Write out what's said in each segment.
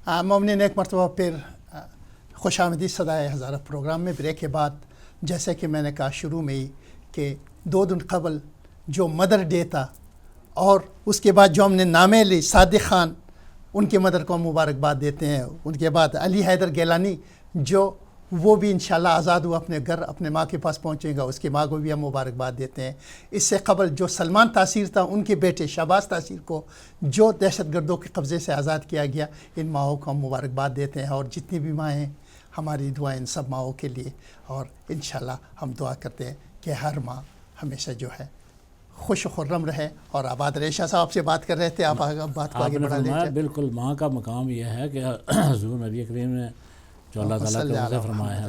مومنین ایک مرتبہ پھر خوش آمدید صدائے ہزارہ پروگرام میں بریک کے بعد، جیسے کہ میں نے کہا شروع میں ہی کہ 2 دن قبل جو مدر ڈے تھا اور اس کے بعد جو ہم نے نامے لی صادق خان، ان کے مدر کو مبارکباد دیتے ہیں. ان کے بعد علی حیدر گیلانی جو وہ بھی انشاءاللہ آزاد ہوا اپنے گھر اپنے ماں کے پاس پہنچے گا، اس کی ماں کو بھی ہم مبارکباد دیتے ہیں. اس سے قبل جو سلمان تاثیر تھا، ان کے بیٹے شہباز تاثیر کو جو دہشت گردوں کے قبضے سے آزاد کیا گیا، ان ماؤں کو ہم مبارکباد دیتے ہیں. اور جتنی بھی ماں ہیں، ہماری دعائیں ان سب ماؤں کے لیے، اور انشاءاللہ ہم دعا کرتے ہیں کہ ہر ماں ہمیشہ جو ہے خوش و خرم رہے اور آباد رہے. شاہ صاحب سے بات کر رہے تھے، آپ بات کو آگے بڑھا لیجیے. بالکل ماں کا مقام یہ ہے کہ حضور نبی کریم نے جو اللہ تعالیٰ کے وجہ فرمایا ہے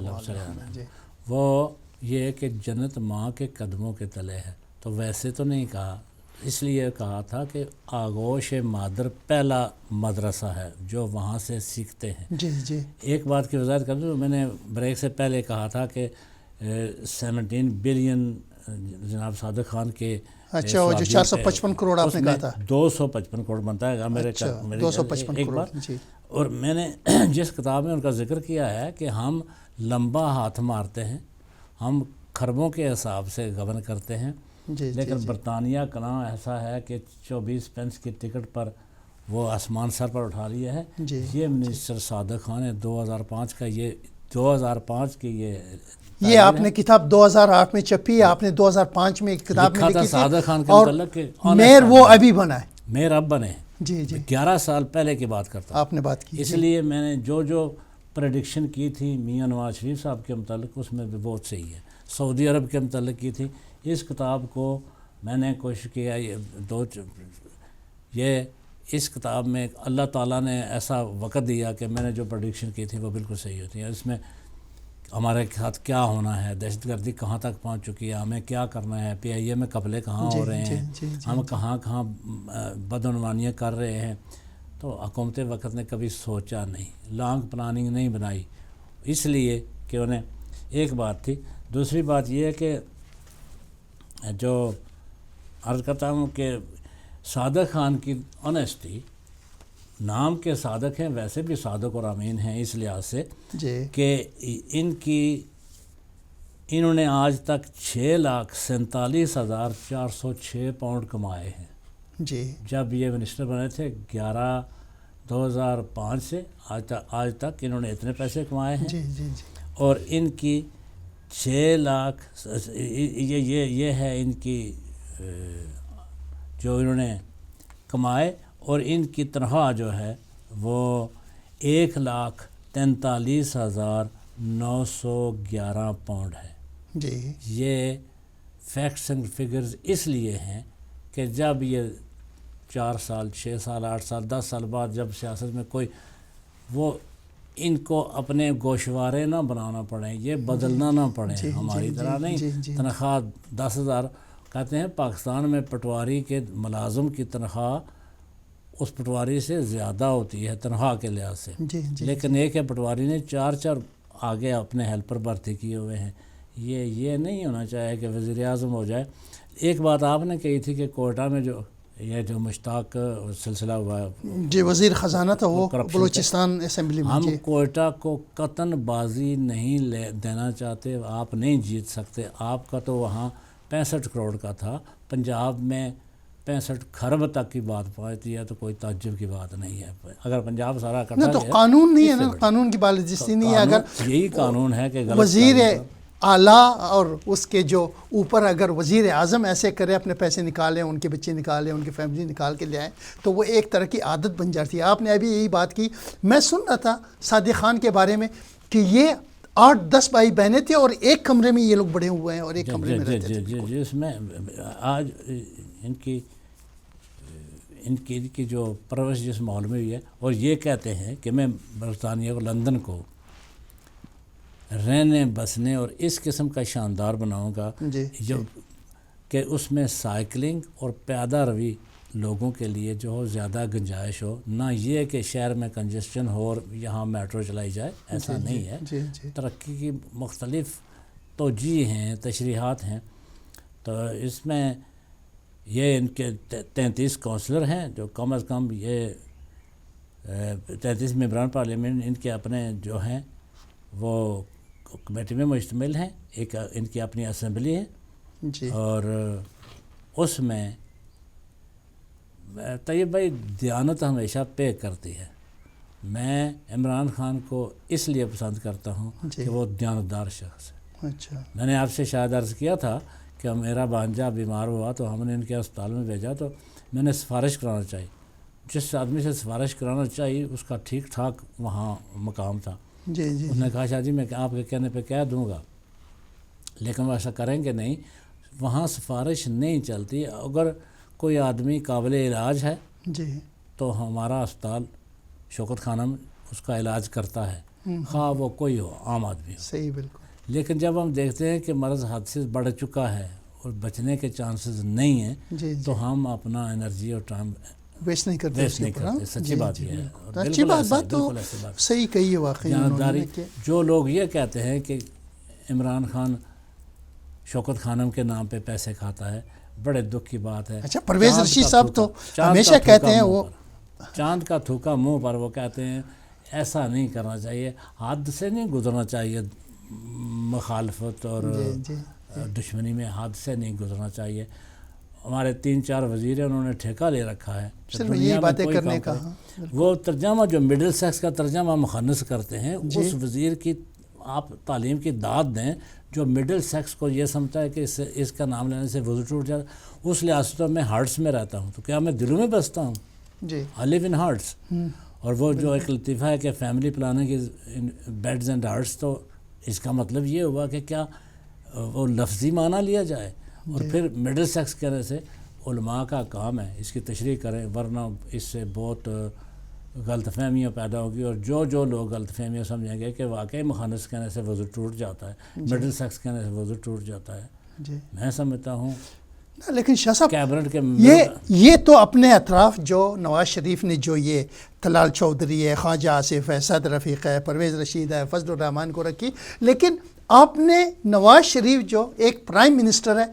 وہ یہ ہے کہ جنت ماں کے قدموں کے تلے ہے. تو ویسے تو نہیں کہا، اس لیے کہا تھا کہ آغوش مادر پہلا مدرسہ ہے جو وہاں سے سیکھتے ہیں. جی ایک بات کی وضاحت کر دوں، میں نے بریک سے پہلے کہا تھا کہ 17 بلین جناب صادق خان کے، اچھا وہ جو 455 کروڑ آپ نے کہا تھا، 255 کروڑ بنتا ہے میرے 255 کروڑ. جی. اور میں نے جس کتاب میں ان کا ذکر کیا ہے کہ ہم لمبا ہاتھ مارتے ہیں، ہم خربوں کے حساب سے گورن کرتے ہیں، لیکن برطانیہ کا نام ایسا ہے کہ 24 پینس کی ٹکٹ پر وہ آسمان سر پر اٹھا لیا ہے. یہ منسٹر صادق خان ہے 2005 کا، یہ 2005 کی یہ آپ نے کتاب 2008 میں چھپی، آپ نے 2005 میں ایک کتاب میں لکھی تھی، اور میر وہ ابھی بنا ہے، میر اب بنے. جی 11 سال پہلے کی بات کرتا ہوں، آپ نے بات کی. اس لیے میں نے جو پریڈکشن کی تھی میاں نواز شریف صاحب کے متعلق، اس میں بھی بہت صحیح ہے. سعودی عرب کے متعلق کی تھی. اس کتاب کو میں نے کوشش کیا، یہ اس کتاب میں اللہ تعالیٰ نے ایسا وقت دیا کہ میں نے جو پریڈکشن کی تھی وہ بالکل صحیح ہوتی ہیں. اس میں ہمارے ساتھ کیا ہونا ہے، دہشت گردی کہاں تک پہنچ چکی ہے، ہمیں کیا کرنا ہے، PIA میں قبلے کہاں ہو رہے ہیں، ہم کہاں بدعنوانیاں کر رہے ہیں. تو حکومت وقت نے کبھی سوچا نہیں، لانگ پلاننگ نہیں بنائی، اس لیے کہ انہیں ایک بات تھی. دوسری بات یہ ہے کہ جو عرض کرتا ہوں کہ صادق خان کی آنیسٹی، نام کے صادق ہیں، ویسے بھی صادق اور امین ہیں اس لحاظ سے کہ انہوں نے آج تک 6,47,406 پاؤنڈ کمائے ہیں. جب یہ منسٹر بنے تھے 2005 سے آج تک انہوں نے اتنے پیسے کمائے ہیں. اور ان کی 6 لاکھ یہ ہے ان کی جو انہوں نے کمائے، اور ان کی تنخواہ جو ہے وہ 1,43,911 پاؤنڈ ہے. یہ فیکٹس اینڈ فگرز اس لیے ہیں کہ جب یہ 4 سال 6 سال 8 سال 10 سال بعد جب سیاست میں کوئی وہ ان کو اپنے گوشوارے نہ بنانا پڑیں، یہ بدلنا نہ پڑیں. ہماری طرح نہیں. تنخواہ 10,000 کہتے ہیں پاکستان میں پٹواری کے ملازم کی تنخواہ اس پٹواری سے زیادہ ہوتی ہے تنخواہ کے لحاظ سے، لیکن ایک ہے پٹواری نے 4 آگے اپنے ہیلپر بھرتی کیے ہوئے ہیں. یہ نہیں ہونا چاہیے کہ وزیر اعظم ہو جائے. ایک بات آپ نے کہی تھی کہ کوئٹہ میں جو مشتاق سلسلہ ہوا ہے، وزیر خزانہ تھا وہ بلوچستان اسمبلی میں. ہم کوئٹہ کو قطن بازی نہیں دینا چاہتے، آپ نہیں جیت سکتے. آپ کا تو وہاں 65 کروڑ کا تھا، پنجاب میں 65 خرب تک کی بات پہنچتی ہے تو کوئی تعجب کی بات نہیں ہے. اگر پنجاب سارا اکٹھا تو قانون نہیں ہے نا، قانون کی بالادستی نہیں ہے. اگر یہی قانون ہے کہ وزیر اعلیٰ اور اس کے جو اوپر اگر وزیر اعظم ایسے کرے، اپنے پیسے نکالیں، ان کے بچے نکالیں، ان کی فیملی نکال کے لے آئیں، تو وہ ایک طرح کی عادت بن جاتی ہے. آپ نے ابھی یہی بات کی. میں سن رہا تھا صادق خان کے بارے میں کہ یہ 8-10 بھائی بہنیں تھے اور ایک کمرے میں یہ لوگ بڑے ہوئے ہیں اور ایک کمرے میں رہتے تھے. جی اس میں آج ان کی جو پرورش جس ماحول میں ہوئی ہے، اور یہ کہتے ہیں کہ میں برطانیہ کو لندن کو رہنے بسنے اور اس قسم کا شاندار بناؤں گا جو کہ اس میں سائیکلنگ اور پیادہ روی لوگوں کے لیے جو ہو زیادہ گنجائش ہو، نہ یہ کہ شہر میں کنجسشن ہو اور یہاں میٹرو چلائی جائے. ایسا نہیں ہے. ترقی کی مختلف توجیہ ہیں، تشریحات ہیں. تو اس میں یہ ان کے 33 کونسلر ہیں جو کم از کم یہ 33 ممبران پارلیمنٹ ان کے اپنے جو ہیں وہ کمیٹی میں مشتمل ہیں، ایک ان کی اپنی اسمبلی ہے جی، اور اس میں طیب بھائی دیانت ہمیشہ پے کرتی ہے. میں عمران خان کو اس لیے پسند کرتا ہوں کہ وہ دیانتدار شخص ہے. اچھا، میں نے آپ سے شاید عرض کیا تھا کہ میرا بھانجا بیمار ہوا تو ہم نے ان کے اسپتال میں بھیجا تو میں نے سفارش کرانا چاہیے. جس آدمی سے سفارش کرانا چاہیے اس کا ٹھیک ٹھاک وہاں مقام تھا. جی جی، انہوں نے کہا شاہ جی میں آپ کے کہنے پہ کہہ دوں گا، لیکن وہ ایسا کریں گے نہیں. وہاں سفارش نہیں چلتی. اگر کوئی آدمی قابل علاج ہے جی، تو ہمارا اسپتال شوکت خانہ میں اس کا علاج کرتا ہے، خواہ وہ کوئی ہو، عام آدمی ہو. صحیح، بالکل. لیکن جب ہم دیکھتے ہیں کہ مرض حد سے بڑھ چکا ہے اور بچنے کے چانسز نہیں ہیں جی، تو ہم اپنا انرجی اور ٹائم ویسٹ نہیں کرتے. ویسٹ نہیں کرتے. سچی بات یہ ہے. اور اچھی بالکل بات تو بالکل ایسی بات. صحیح کہی ہے واقعی. جانبداری جو لوگ یہ کہتے ہیں کہ عمران خان شوکت خانم کے نام پہ پیسے کھاتا ہے، بڑے دکھ کی بات ہے. اچھا، پرویز رشید صاحب تو ہمیشہ کہتے ہیں وہ چاند کا تھوکا منہ پر، وہ کہتے ہیں ایسا نہیں کرنا چاہیے، حد سے نہیں گزرنا چاہیے، مخالفت اور دشمنی میں حد سے نہیں گزرنا چاہیے. ہمارے 3-4 وزیر ہیں، انہوں نے ٹھیکہ لے رکھا ہے صرف یہی باتیں کرنے کا. وہ ترجمہ جو مڈل سیکس کا ترجمہ مخنث کرتے ہیں، اس وزیر کی آپ تعلیم کی داد دیں جو مڈل سیکس کو یہ سمجھتا ہے کہ اس کا نام لینے سے وضو ٹوٹ جاتا. اس لحاظ سے تو میں ہارٹس میں رہتا ہوں، تو کیا میں دلوں میں بستا ہوں؟ جی، آئی لیو ان ہارٹس. اور وہ جو ایک لطیفہ ہے کہ family planning is beds and hearts, تو اس کا مطلب یہ ہوا کہ کیا وہ لفظی معنی لیا جائے. اور پھر مڈل سیکس کہنے سے علماء کا کام ہے اس کی تشریح کریں، ورنہ اس سے بہت غلط فہمیاں پیدا ہوگی. اور جو لوگ غلط فہمیاں سمجھیں گے کہ واقعی مخنث کہنے سے وضو ٹوٹ جاتا ہے، مڈل سیکس کہنے سے وضو ٹوٹ جاتا ہے. میں سمجھتا ہوں لیکن شاہ صاحب کیبنٹ کے یہ تو اپنے اطراف جو نواز شریف نے جو یہ طلال چودھری ہے، خواجہ آصف ہے، سعد رفیق ہے، پرویز رشید ہے، فضل الرحمان کو رکھی، لیکن آپ نے نواز شریف جو ایک پرائم منسٹر ہے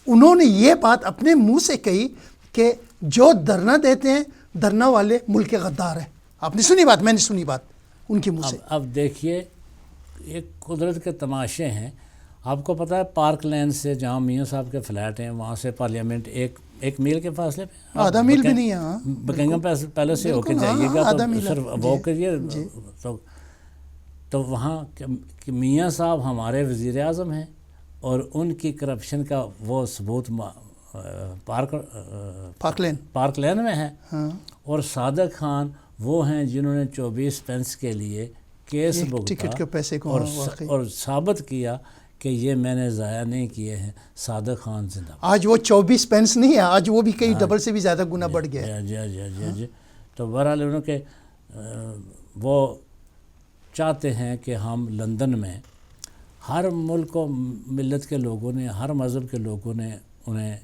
انہوں نے یہ بات اپنے منہ سے کہی کہ جو دھرنا دیتے ہیں دھرنا والے ملک کے غدار ہیں. آپ نے سنی بات؟ میں نے سنی بات ان کے منہ سے. اب دیکھیے یہ قدرت کے تماشے ہیں. آپ کو پتہ ہے پارک لین سے جہاں میاں صاحب کے فلیٹ ہیں وہاں سے پارلیمنٹ ایک میل کے فاصلے پہ، آدھا میل بھی نہیں ہے. بکنگم پیلس سے ہو کے جائیے گا تو صرف وہ کریے تو وہاں میاں صاحب ہمارے وزیر اعظم ہیں اور ان کی کرپشن کا وہ ثبوت پارک لین میں ہے. اور صادق خان وہ ہیں جنہوں نے 24 پینس کے لیے کیس بھگتا اور ثابت کیا کہ یہ میں نے ضائع نہیں کیے ہیں. صادق خان زندہ. آج وہ 24 پینس نہیں ہے، آج وہ بھی کئی ڈبل سے بھی زیادہ گنا بڑھ گیا. جی. تو بہرحال انہوں کہ وہ چاہتے ہیں کہ ہم لندن میں ہر ملک و ملت کے لوگوں نے، ہر مذہب کے لوگوں نے انہیں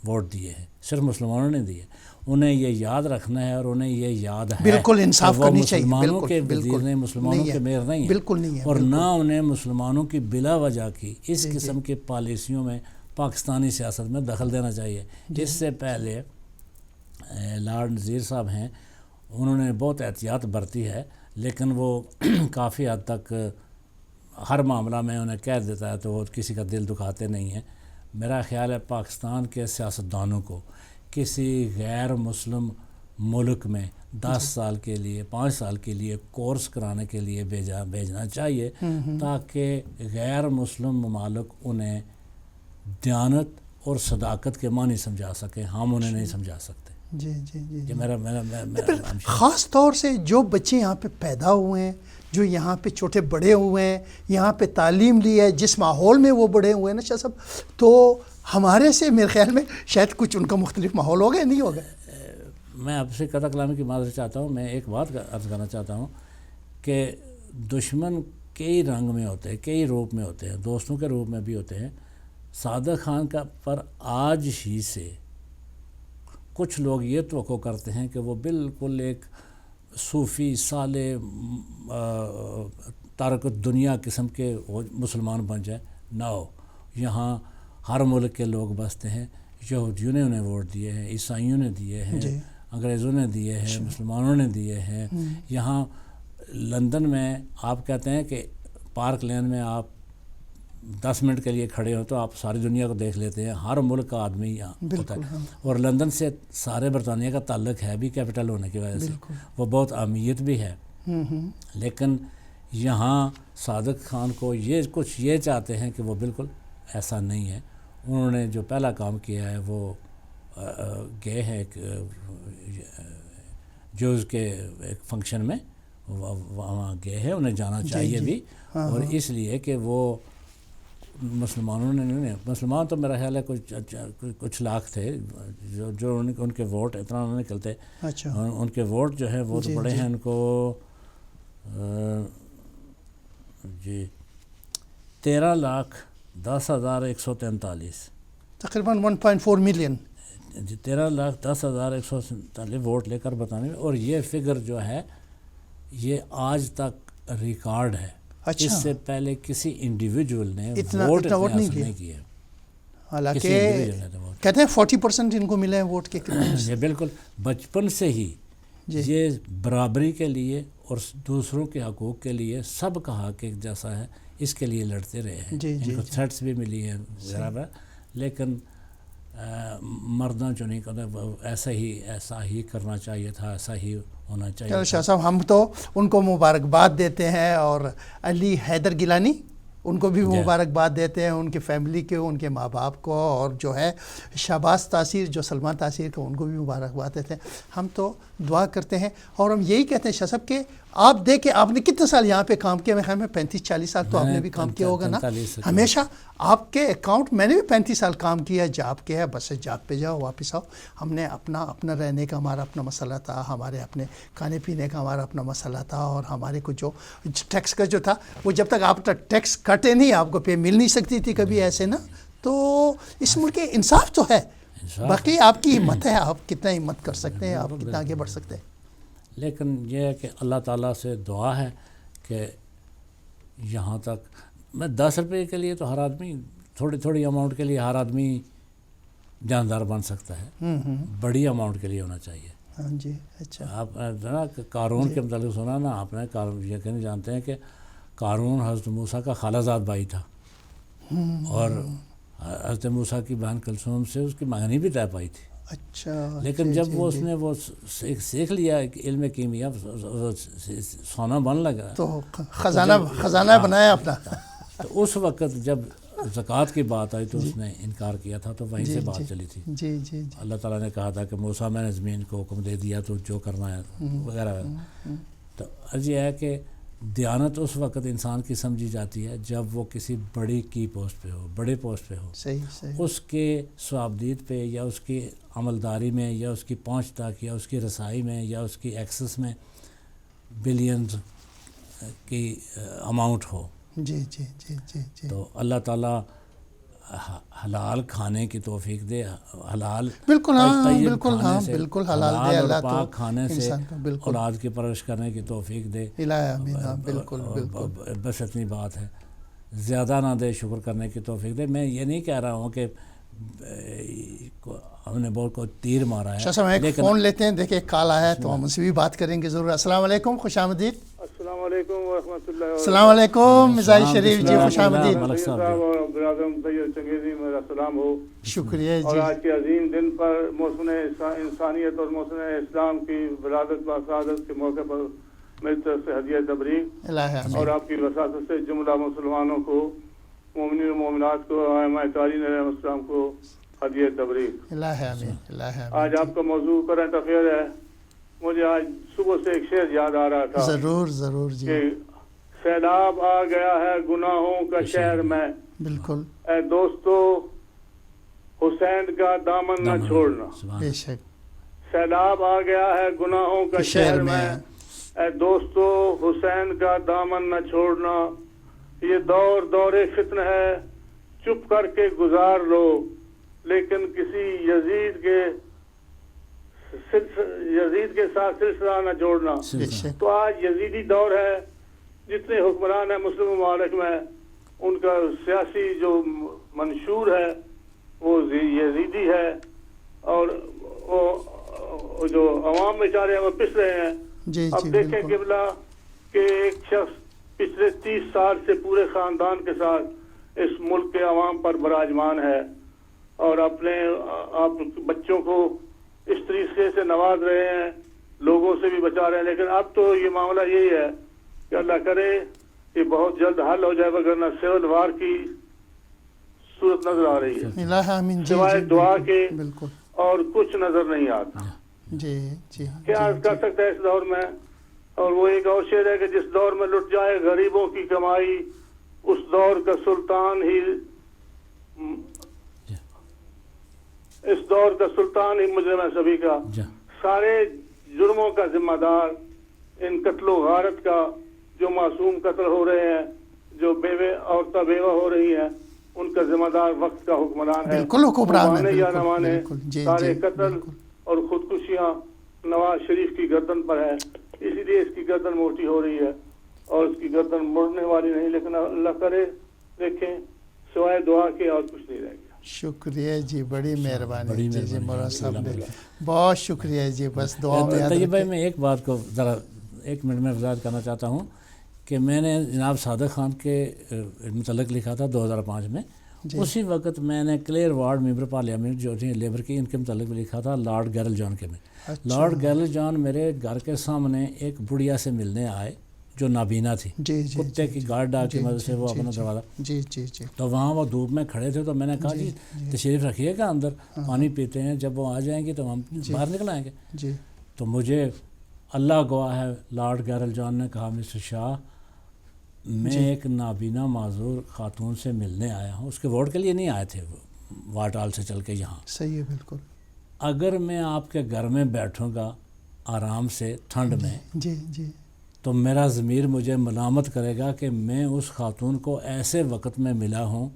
ووٹ دیے ہیں، صرف مسلمانوں نے دیے. انہیں یہ یاد رکھنا ہے اور انہیں یہ یاد ہے بالکل انصاف کرنی چاہیے. مسلمانوں کے وزیر نہیں، مسلمانوں کے میئر نہیں ہیں، بالکل نہیں ہے. اور نہ انہیں مسلمانوں کی بلا وجہ کی اس قسم کی پالیسیوں میں پاکستانی سیاست میں دخل دینا چاہیے. اس سے پہلے لارڈ نذیر صاحب ہیں، انہوں نے بہت احتیاط برتی ہے، لیکن وہ کافی حد تک ہر معاملہ میں انہیں کہہ دیتا ہے تو وہ کسی کا دل دکھاتے نہیں ہیں. میرا خیال ہے پاکستان کے سیاستدانوں کو کسی غیر مسلم ملک میں 10 سال کے لیے 5 سال کے لیے کورس کرانے کے لیے بھیجنا چاہیے تاکہ غیر مسلم ممالک انہیں دیانت اور صداقت کے معنی سمجھا سکیں. ہم انہیں نہیں سمجھا سکتے. جی. میرا خاص طور سے جو بچے یہاں پہ پیدا ہوئے ہیں، جو یہاں پہ چھوٹے بڑے ہوئے ہیں، یہاں پہ تعلیم لی ہے، جس ماحول میں وہ بڑے ہوئے ہیں نا شاہ صاحب، تو ہمارے سے میرے خیال میں شاید کچھ ان کا مختلف ماحول ہوگا نہیں ہوگا. میں آپ سے قطع کلامی کی معذرت چاہتا ہوں. میں ایک بات عرض کرنا چاہتا ہوں کہ دشمن کئی رنگ میں ہوتے ہیں، کئی روپ میں ہوتے ہیں، دوستوں کے روپ میں بھی ہوتے ہیں. صادق خان کا پر آج ہی سے کچھ لوگ یہ توقع کرتے ہیں کہ وہ بالکل ایک صوفی صالح تارک دنیا قسم کے مسلمان بن جائے. نہ ہو. یہاں ہر ملک کے لوگ بستے ہیں. یہودیوں نے انہیں ووٹ دیے ہیں، عیسائیوں نے دیے ہیں، انگریزوں نے دیے ہیں، مسلمانوں نے دیے ہیں. یہاں لندن میں آپ کہتے ہیں کہ پارک لین میں آپ 10 منٹ کے لیے کھڑے ہوں تو آپ ساری دنیا کو دیکھ لیتے ہیں. ہر ملک کا آدمی یہاں ہوتا ہے، اور لندن سے سارے برطانیہ کا تعلق ہے بھی کیپٹل ہونے کی وجہ سے، وہ بہت اہمیت بھی ہے. لیکن یہاں صادق خان کو یہ چاہتے ہیں کہ وہ بالکل ایسا نہیں ہے. انہوں نے جو پہلا کام کیا ہے وہ گئے ہیں ایک جوز کے ایک فنکشن میں، وہاں گئے ہیں، انہیں جانا چاہیے بھی. اور اس لیے کہ وہ مسلمانوں نے مسلمان تو میرا خیال ہے کچھ لاکھ تھے جو ان کے ووٹ اتنا نہ نکلتے. ان کے ووٹ جو ہے وہ تو پڑے ہیں ان کو 13,10,143 تقریباً 1.4 ملین 13,10,143 ووٹ لے کر بتانے میں. اور یہ فگر جو ہے یہ آج تک ریکارڈ ہے. اس سے پہلے کسی انڈیویجول نے ووٹ نہیں کیے. حالانکہ کہتے ہیں 40% ان کو ملے ہیں ووٹ کے. یہ بالکل بچپن سے ہی یہ برابری کے لیے اور دوسروں کے حقوق کے لیے سب کا حق ایک جیسا ہے، اس کے لیے لڑتے رہے ہیں. ان کو تھریٹس بھی ملی ہیں وغیرہ، لیکن مردوں جو نہیں کرتے ایسا ہی کرنا چاہیے تھا، ایسا ہی ہونا چاہیے. چلو شاہ صاحب، ہم تو ان کو مبارکباد دیتے ہیں، اور علی حیدر گیلانی ان کو بھی مبارکباد دیتے ہیں، ان کی فیملی کے، ان کے ماں باپ کو، اور جو ہے شہباز تاثیر جو سلمان تاثیر کو، ان کو بھی مبارکباد دیتے ہیں. ہم تو دعا کرتے ہیں اور ہم یہی کہتے ہیں شاہ صاحب کہ آپ دیکھیں آپ نے کتنے سال یہاں پہ کام کیا. میں خیال میں 35-40 سال تو آپ نے بھی کام کیا ہوگا نا. ہمیشہ آپ کے اکاؤنٹ، میں نے بھی 35 سال کام کیا، جاب کیا ہے، بس سے جاب پہ جاؤ واپس آؤ. ہم نے اپنا رہنے کا ہمارا اپنا مسئلہ تھا، ہمارے اپنے کھانے پینے کا ہمارا اپنا مسئلہ تھا، اور ہمارے کو جو ٹیکس کا جو تھا وہ جب تک آپ ٹیکس کٹے نہیں آپ کو پے مل نہیں سکتی تھی کبھی ایسے نا. تو اس ملک کے انصاف تو ہے، باقی آپ کی ہمت ہے، آپ کتنا ہمت کر سکتے ہیں، آپ کتنا آگے بڑھ سکتے ہیں. لیکن یہ ہے کہ اللہ تعالیٰ سے دعا ہے کہ یہاں تک میں 10 روپے کے لیے تو ہر آدمی تھوڑی اماؤنٹ کے لیے ہر آدمی جاندار بن سکتا ہے، بڑی اماؤنٹ کے لیے ہونا چاہیے. ہاں جی. اچھا، آپ نا قارون کے متعلق سنا نا آپ نے؟ یقین جانتے ہیں کہ قارون حضرت موسیٰ کا خالہ زاد بھائی تھا، اور حضرت موسیٰ کی بہن کلثوم سے اس کی منگنی بھی طے پائی تھی. اچھا. لیکن جب وہ اس نے وہ سیکھ لیا علم کیمیا، سونا بن لگا تو خزانہ بنایا اپنا. تو اس وقت جب زکوٰۃ کی بات آئی تو اس نے انکار کیا تھا، تو وہیں سے بات چلی تھی. اللہ تعالیٰ نے کہا تھا کہ موسیٰ میں نے زمین کو حکم دے دیا تو جو کرنا ہے وغیرہ وغیرہ. تو عرض یہ ہے کہ دیانت اس وقت انسان کی سمجھی جاتی ہے جب وہ کسی بڑی کی پوسٹ پہ ہو، بڑے پوسٹ پہ ہو. صحیح. اس کے ثوابدید پہ یا اس کی عملداری میں یا اس کی پہنچ تک یا اس کی رسائی میں یا اس کی ایکسس میں بلینز کی اماؤنٹ ہو. جی. تو اللہ تعالیٰ حلال کھانے کی توفیق دے، حلال بالکل حلال دے اللہ، پاک کھانے سے اولاد کی پرورش کرنے کی توفیق دے. بالکل بس اتنی بات ہے، زیادہ نہ دے، شکر کرنے کی توفیق دے. میں یہ نہیں کہہ رہا ہوں کہ ہم نے بہت کو تیر مارا ہے. ایک فون لیتے ہیں، دیکھیں ایک کال آیا ہے تو ہم اسے بھی بات کریں گے ضرور. السلام علیکم، خوش آمدید. السلام علیکم ورحمۃ اللہ. السلام علیکم مزاج شریف جی، خوش آمدید. چنگیزی میرا سلام ہو. شکریہ جی. اور آج کے عظیم دن پر موسم انسانیت اور موسم اسلام کی ولادت و سعادت کے موقع پر میری طرف سے ہدیہ تبریک، اور آپ کی وساطت سے جملہ مسلمانوں کو، مومنین و مومنات کو، ائمہ قارئین علیہ السلام کو ہدیہ تبریک. آج آپ کا موضوع کرنٹ افیئر ہے. مجھے آج صبح سے ایک شعر یاد آ رہا تھا. ضرور جی. کہ سیلاب آ گیا ہے گناہوں کا شہر میں، بالکل اے دوستو حسین کا دامن نہ چھوڑنا. بے شک. سیلاب آ گیا ہے گناہوں کا شہر میں، اے دوستو حسین کا دامن نہ چھوڑنا. یہ دور فتن ہے، چپ کر کے گزار لو، لیکن کسی یزید کے ساتھ سلسلہ نہ جوڑنا. تو آج یزیدی دور ہے. جتنے حکمران ہیں مسلم ممالک میں، ان کا سیاسی جو منشور ہے وہ یزیدی ہے، اور جو عوام بیچارے ہیں وہ پس رہے ہیں. اب دیکھیں قبلہ کہ ایک شخص پچھلے 30 سال سے پورے خاندان کے ساتھ اس ملک کے عوام پر براجمان ہے اور اپنے آپ بچوں کو اس طریقے سے نواز رہے ہیں, لوگوں سے بھی بچا رہے ہیں. لیکن اب تو یہ معاملہ یہی ہے کہ اللہ کرے کہ بہت جلد حل ہو جائے, وگرنہ سول وار کی صورت نظر آ رہی ہے. سوائے دعا کے اور کچھ نظر نہیں آتا. کیا کر سکتا ہے اس دور میں؟ اور وہ ایک اور شعر ہے کہ جس دور میں لٹ جائے غریبوں کی کمائی, اس دور کا سلطان ہی مجرم ہے سبھی کا. سارے جرموں کا ذمہ دار ان قتل و غارت کا, جو معصوم قتل ہو رہے ہیں, جو عورتیں بیوہ ہو رہی ہیں, ان کا ذمہ دار وقت کا حکمران ہے. مانے یا نہ مانے سارے قتل اور خودکشیاں نواز شریف کی گردن پر ہے. اسی لیے اس کی گردن موٹی ہو رہی ہے اور اس کی گردن مڑنے والی نہیں. لیکن اللہ کرے دیکھیں سوائے دعا کے اور کچھ نہیں رہ گیا. شکریہ جی, بڑی مہربانی جی مولانا صاحب نے, بہت شکریہ جی. بس دعا میں طیب بھائی میں ایک بات کو ذرا 1 منٹ میں وضاحت کرنا چاہتا ہوں کہ میں نے جناب صادق خان کے متعلق لکھا تھا 2005 میں. اسی وقت میں نے کلیئر وارڈ ممبر پارلیمنٹ جو تھے لیبر کی, ان کے متعلق بھی لکھا تھا لارڈ گیرل جان کے میں. لارڈ گیرل جان میرے گھر کے سامنے ایک بڑھیا سے ملنے آئے جو نابینا تھی, کتے کی گارڈ ڈال کی مدد سے وہ اپنا دروازہ, تو وہاں وہ دھوپ میں کھڑے تھے. تو میں نے کہا جی تشریف رکھیے گا اندر, پانی پیتے ہیں, جب وہ آ جائیں گے تو ہم باہر نکل آئیں گے. تو مجھے اللہ گواہ ہے لارڈ گیرل جان نے کہا مسٹر شاہ میں ایک نابینا معذور خاتون سے ملنے آیا ہوں. اس کے ووٹ کے لیے نہیں آئے تھے, واٹ ہال سے چل کے یہاں. صحیح ہے بالکل. اگر میں آپ کے گھر میں بیٹھوں گا آرام سے ٹھنڈ میں تو میرا ضمیر مجھے ملامت کرے گا کہ میں اس خاتون کو ایسے وقت میں ملا ہوں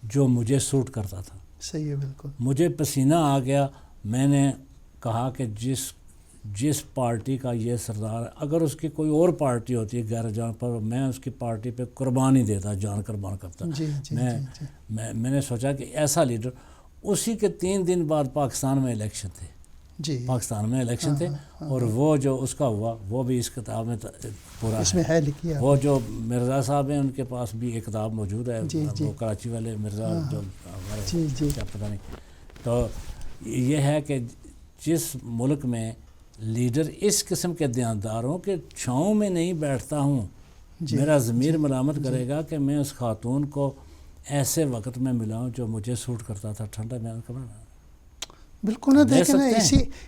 جو مجھے سوٹ کرتا تھا. صحیح ہے بالکل. مجھے پسینہ آ گیا. میں نے کہا کہ جس پارٹی کا یہ سردار, اگر اس کی کوئی اور پارٹی ہوتی ہے غیر جان پر, میں اس کی پارٹی پہ قربانی دیتا, جان قربان کرتا. میں نے سوچا کہ ایسا لیڈر. اسی کے 3 دن بعد پاکستان میں الیکشن تھے. اور وہ جو اس کا ہوا وہ بھی اس کتاب میں پورا اس میں ہے لکھیا. وہ جو مرزا صاحب ہیں ان کے پاس بھی ایک کتاب موجود ہے, وہ کراچی والے مرزا جو ہمارے کیا پتہ نہیں. تو یہ ہے کہ جس ملک میں لیڈر اس قسم کے دیانتداروں کے چھاؤں میں نہیں بیٹھتا ہوں, میرا ضمیر ملامت کرے گا کہ میں اس خاتون کو ایسے وقت میں ملا ہوں جو مجھے سوٹ کرتا تھا ٹھنڈا میں. بالکل نہ دیکھیں نا,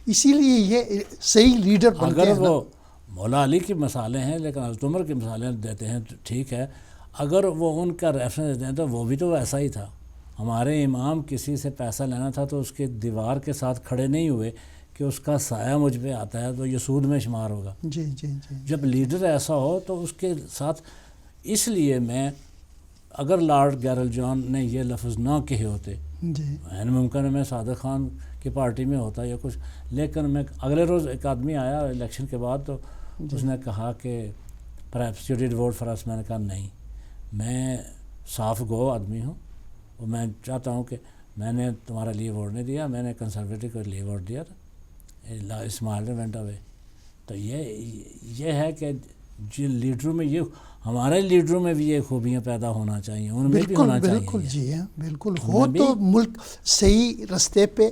اسی لیے یہ صحیح لیڈر بنتے ہیں. اگر وہ مولا علی کی مثالیں ہیں لیکن حضرت عمر کی مثالیں دیتے ہیں ٹھیک ہے, اگر وہ ان کا ریفرنس دیتے ہیں تو وہ بھی تو ایسا ہی تھا. ہمارے امام کسی سے پیسہ لینا تھا تو اس کے دیوار کے ساتھ کھڑے نہیں ہوئے کہ اس کا سایہ مجھ پہ آتا ہے تو یہ سود میں شمار ہوگا. جب لیڈر ایسا ہو تو اس کے ساتھ. اس لیے میں اگر لارڈ گیرل جان نے یہ لفظ نہ کہے ہوتے, ممکن ہے میں صادق خان کی پارٹی میں ہوتا یا کچھ, لیکن میں اگلے روز ایک آدمی آیا الیکشن کے بعد تو اس نے کہا کہ perhaps you did vote for us. میں نے کہا نہیں, میں صاف گو آدمی ہوں اور میں چاہتا ہوں کہ میں نے تمہارے لیے ووٹ نہیں دیا, میں نے کنسرویٹو کے لیے ووٹ دیا تھا. اسماعیل وینٹ اوے. تو یہ ہے کہ جن لیڈروں میں, یہ ہمارے لیڈروں میں بھی یہ خوبیاں پیدا ہونا چاہیے, ان میں بھی ہونا چاہیے. بالکل جی ہاں بالکل. ہو تو ملک صحیح رستے پہ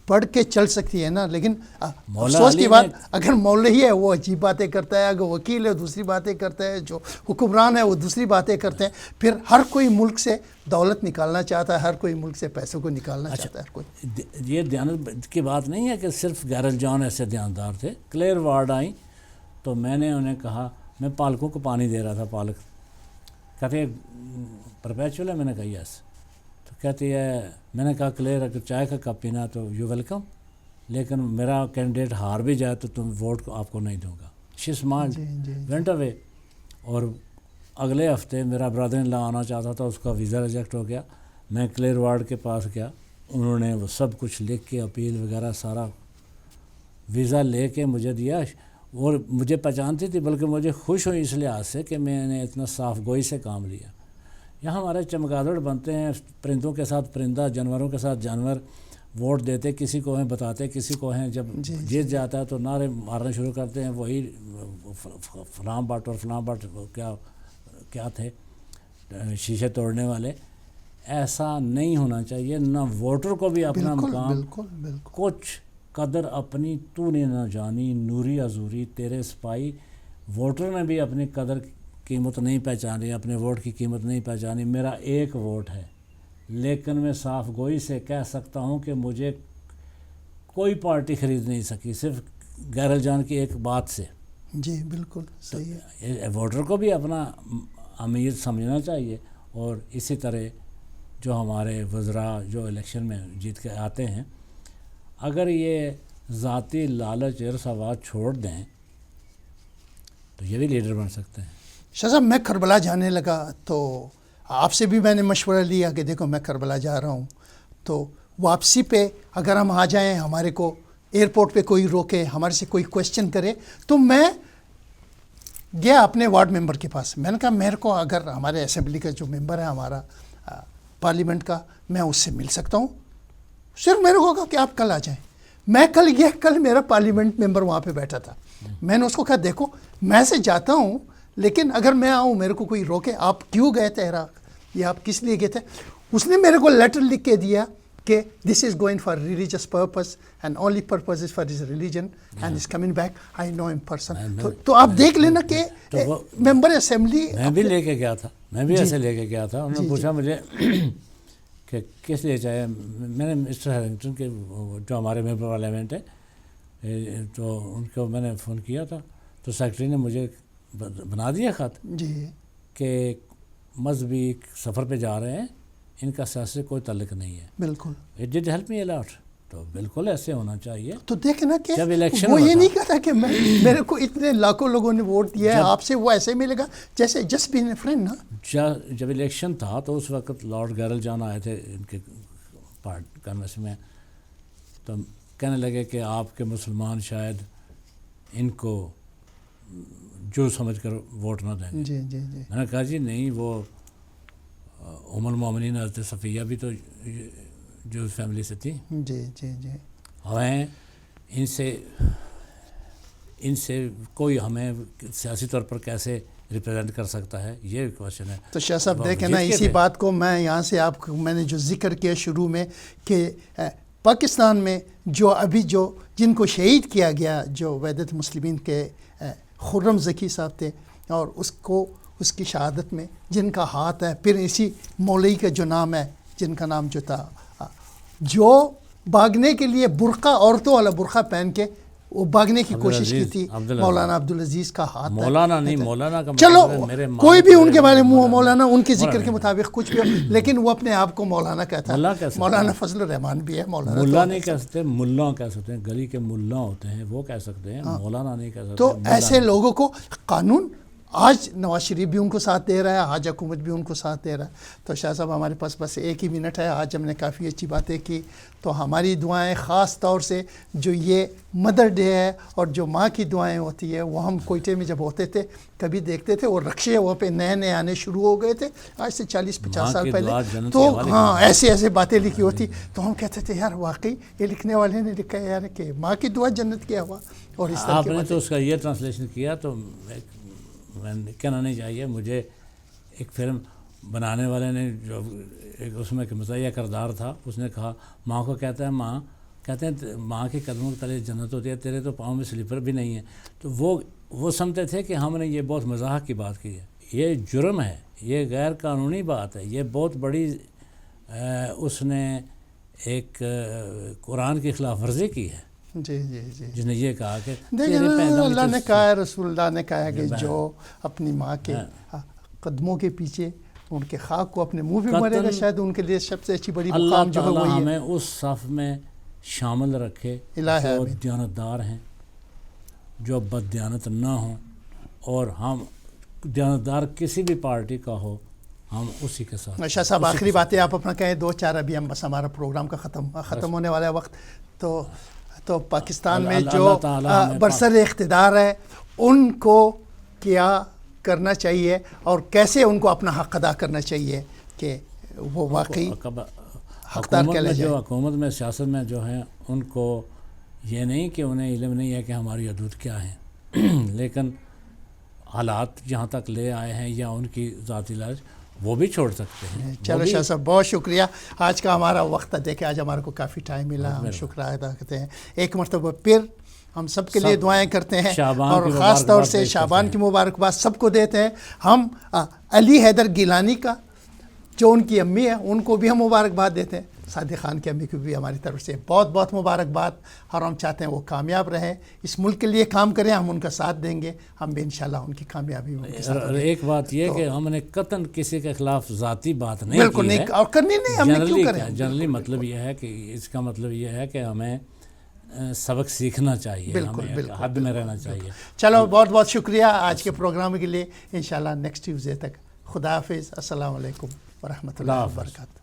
پڑھ کے چل سکتی ہے نا. لیکن افسوس کی بات اگر مولوی ہے وہ عجیب باتیں کرتا ہے, اگر وکیل ہے دوسری باتیں کرتا ہے, جو حکمران ہے وہ دوسری باتیں کرتے ہیں. پھر ہر کوئی ملک سے دولت نکالنا چاہتا ہے, ہر کوئی ملک سے پیسوں کو نکالنا چاہتا ہے. ہر کوئی یہ دیانت کی بات نہیں ہے کہ صرف گیرل جان ایسے دیانتدار تھے. کلیئر وارڈ آئیں تو میں نے انہیں کہا, میں پالکوں کو پانی دے رہا تھا, پالک کہتے پرپیچول ہے, میں نے کہا یس. تو کہتی ہے, میں نے کہا کلیئر اگر چائے کا کپ پینا تو یو ویلکم, لیکن میرا کینڈیڈیٹ ہار بھی جائے تو تم ووٹ کو آپ کو نہیں دوں گا. شی اسمائلڈ وینٹ اوے. اور اگلے ہفتے میرا برادر ان لا آنا چاہتا تھا, اس کا ویزا ریجیکٹ ہو گیا. میں کلیئر وارڈ کے پاس گیا, انہوں نے وہ سب کچھ لکھ کے اپیل وغیرہ سارا ویزا لے کے مجھے دیا. اور مجھے پہچانتی تھی, بلکہ مجھے خوش ہوئی اس لحاظ سے کہ میں نے اتنا صاف گوئی سے کام لیا. یہاں ہمارے چمگادڑ بنتے ہیں, پرندوں کے ساتھ پرندہ, جانوروں کے ساتھ جانور, ووٹ دیتے کسی کو ہیں بتاتے کسی کو ہیں، جب جیت جاتا ہے تو نعرے مارنے شروع کرتے ہیں، وہی فلاں بٹ اور فلاں بٹ کیا تھے شیشے توڑنے والے۔ ایسا نہیں ہونا چاہیے، نہ ووٹر کو بھی اپنا مقام، کچھ قدر اپنی تو نے نہ جانی نوری ازوری تیرے سپاہی، ووٹر نے بھی اپنی قدر قیمت نہیں پہچانی، اپنے ووٹ کی قیمت نہیں پہچانی۔ میرا ایک ووٹ ہے، لیکن میں صاف گوئی سے کہہ سکتا ہوں کہ مجھے کوئی پارٹی خرید نہیں سکی صرف گہرل جان کی ایک بات سے۔ جی بالکل صحیح ہے، ووٹر کو بھی اپنا امیر سمجھنا چاہیے۔ اور اسی طرح جو ہمارے وزراء جو الیکشن میں جیت کے آتے ہیں، اگر یہ ذاتی لالچ ارساوات چھوڑ دیں تو یہ بھی لیڈر بن سکتے ہیں۔ شاہ صاحب میں کربلا جانے لگا تو آپ سے بھی میں نے مشورہ لیا کہ دیکھو میں کربلا جا رہا ہوں، تو واپسی پہ اگر ہم آ جائیں، ہمارے کو ایئرپورٹ پہ کوئی روکے، ہمارے سے کوئی کویسچن کرے، تو میں گیا اپنے وارڈ ممبر کے پاس، میں نے کہا میرے کو اگر ہمارے اسمبلی کا جو ممبر ہے ہمارا پارلیمنٹ کا، میں اس سے مل سکتا ہوں؟ صرف میرے کو کہا کہ آپ کل آ جائیں۔ میں کل میرا پارلیمنٹ ممبر وہاں پہ بیٹھا تھا، میں نے اس کو کہا دیکھو میں سے جاتا ہوں، لیکن اگر میں آؤں میرے کو کوئی روکے، آپ کیوں گئے تھے عراق یا آپ کس لیے گئے تھے؟ اس نے میرے کو لیٹر لکھ کے دیا کہ this is going for religious purpose and only purpose is for his religion and is coming back, I know in person. تو آپ دیکھ لینا کہ ممبر اسمبلی، میں بھی لے کے گیا تھا، میں بھی ایسے لے کے گیا تھا۔ انہوں نے پوچھا مجھے کہ کس لیے چاہے، میں نے مسٹر ہیرنگٹن کے جو ہمارے ممبر پارلیمنٹ ہے تو ان کو میں نے فون کیا تھا، تو سیکرٹری نے مجھے بنا دیا خط کہ مذہبی سفر پہ جا رہے ہیں، ان کا سیاست سے کوئی تعلق نہیں ہے۔ بالکل it did help me a lot. تو بالکل ایسے ہونا چاہیے۔ تو دیکھنا کہ جب الیکشن وہ یہ نہیں کہتا کہ میرے کو اتنے لاکھوں لوگوں نے ووٹ دیا ہے، آپ سے وہ ایسے ملے گا جیسے جسٹ بین اے فرینڈ نا۔ جب الیکشن تھا تو اس وقت لارڈ گہرل جان آئے تھے ان کے کنوینس میں، تو کہنے لگے کہ آپ کے مسلمان شاید ان کو جو سمجھ کر ووٹ نہ دیں گے۔ میں نے کہا جی نہیں، وہ ام المومنین حضرت صفیہ بھی تو جو فیملی سے تھی۔ ہمیں ان سے کوئی ہمیں سیاسی طور پر کیسے ریپرزینٹ کر سکتا ہے، یہ کوشچن ہے۔ تو شاہ صاحب دیکھیں نا، اسی بات کو میں یہاں سے آپ کو میں نے جو ذکر کیا شروع میں کہ پاکستان میں جو جن کو شہید کیا گیا، جو وحدت مسلمین کے خرم ذکی صاحب تھے، اور اس کی شہادت میں جن کا ہاتھ ہے، پھر اسی مولوی کا جو نام ہے، جن کا نام جو تھا، جو بھاگنے کے لیے برقع، عورتوں والا برقع پہن کے وہ بھاگنے کی کوشش کی تھی، مولانا عبدالعزیز کا ہاتھ ہے۔ مولانا نہیں، مولانا کا چلو کوئی بھی ان کے بارے میں مولانا ان کے ذکر کے مطابق کچھ بھی ہو، لیکن وہ اپنے آپ کو مولانا کہتا ہے۔ مولانا فضل الرحمان بھی ہے، مولانا ملا نہیں کہہ سکتے، ملا کہہ سکتے ہیں، گلی کے ملا ہوتے ہیں وہ کہہ سکتے ہیں، مولانا نہیں کہہ سکتے۔ تو ایسے لوگوں کو قانون، آج نواز شریف بھی ان کو ساتھ دے رہا ہے، آج حکومت بھی ان کو ساتھ دے رہا ہے۔ تو شاہ صاحب ہمارے پاس بس ایک ہی منٹ ہے، آج ہم نے کافی اچھی باتیں کی، تو ہماری دعائیں خاص طور سے جو یہ مدر ڈے ہے اور جو ماں کی دعائیں ہوتی ہے، وہ ہم کوئٹے میں جب ہوتے تھے کبھی دیکھتے تھے، اور رکشے وہاں پہ نئے آنے شروع ہو گئے تھے آج سے 40-50 سال پہلے، تو ہاں ایسے باتیں لکھی ہوتی، تو ہم کہتے تھے یار واقعی یہ لکھنے والے نے لکھا ہے یار کہ ماں کی دعا جنت کیا ہوا۔ اور اس طرح آپ نے تو اس کا یہ ٹرانسلیشن کیا، تو کہنا نہیں چاہیے، مجھے ایک فلم بنانے والے نے جو ایک اس میں مزاحیہ کردار تھا، اس نے کہا ماں کو کہتا ہے، ماں کہتے ہیں ماں کے قدموں کے تلے جنت ہوتی ہے، تیرے تو پاؤں میں سلیپر بھی نہیں ہے۔ تو وہ سمجھتے تھے کہ ہم نے یہ بہت مزاح کی بات کی ہے، یہ جرم ہے، یہ غیر قانونی بات ہے، یہ بہت بڑی اس نے ایک قرآن کی خلاف ورزی کی ہے۔ جس نے یہ کہا کہ اللہ نے کہا ہے، رسول اللہ نے کہا ہے کہ جو اپنی ماں کے قدموں کے پیچھے ان کے خاک کو اپنے منہ پہ مرے گا، شاید ان کے لیے سب سے اچھی بڑی مقام جو ہے وہی ہے۔ اللہ ہمیں اس صف میں شامل رکھے جو دیانتدار ہیں، جو بددیانت نہ ہوں، اور ہم دیانتدار کسی بھی پارٹی کا ہو، ہم اسی کے ساتھ۔ شاہ صاحب آخری باتیں آپ اپنا کہیں 2-4، ابھی ہم بس ہمارا پروگرام کا ختم ہونے والا وقت، تو پاکستان میں جو برسر اقتدار ہے ان کو کیا کرنا چاہیے اور کیسے ان کو اپنا حق ادا کرنا چاہیے کہ وہ واقعی حقدار کہہ لے جائے. حکومت میں سیاست میں جو ہیں ان کو یہ نہیں کہ انہیں علم نہیں ہے کہ ہماری حدود کیا ہیں لیکن حالات جہاں تک لے آئے ہیں یا ان کی ذاتی لالچ وہ بھی چھوڑ سکتے ہیں. چلو شاہ صاحب بہت شکریہ. آج کا ہمارا وقت دیکھیں آج ہمارے کو کافی ٹائم ملا, ہم شکر ادا کرتے ہیں. ایک مرتبہ پھر ہم سب کے لیے دعائیں کرتے ہیں اور خاص طور سے شعبان کی مبارکباد سب کو دیتے ہیں. ہم علی حیدر گیلانی کا جو ان کی امی ہے ان کو بھی ہم مبارکباد دیتے ہیں. صادق خان کی امی کو بھی ہماری طرف سے بہت بہت مبارکباد, اور ہم چاہتے ہیں وہ کامیاب رہیں, اس ملک کے لیے کام کریں, ہم ان کا ساتھ دیں گے, ہم بھی انشاءاللہ ان کی کامیابی میں. ایک بات یہ کہ ہم نے قطعاً کسی کے خلاف ذاتی بات نہیں بالکل نہیں, اور کرنی نہیں, ہم نے کیوں کریں. جنرلی مطلب یہ ہے کہ اس کا مطلب یہ ہے کہ ہمیں سبق سیکھنا چاہیے, ہمیں حد میں رہنا چاہیے. چلو بہت بہت شکریہ آج کے پروگرام کے لیے. انشاءاللہ نیکسٹ ٹیوزڈے تک خدا حافظ. السلام علیکم ورحمۃ اللہ وبرکاتہ.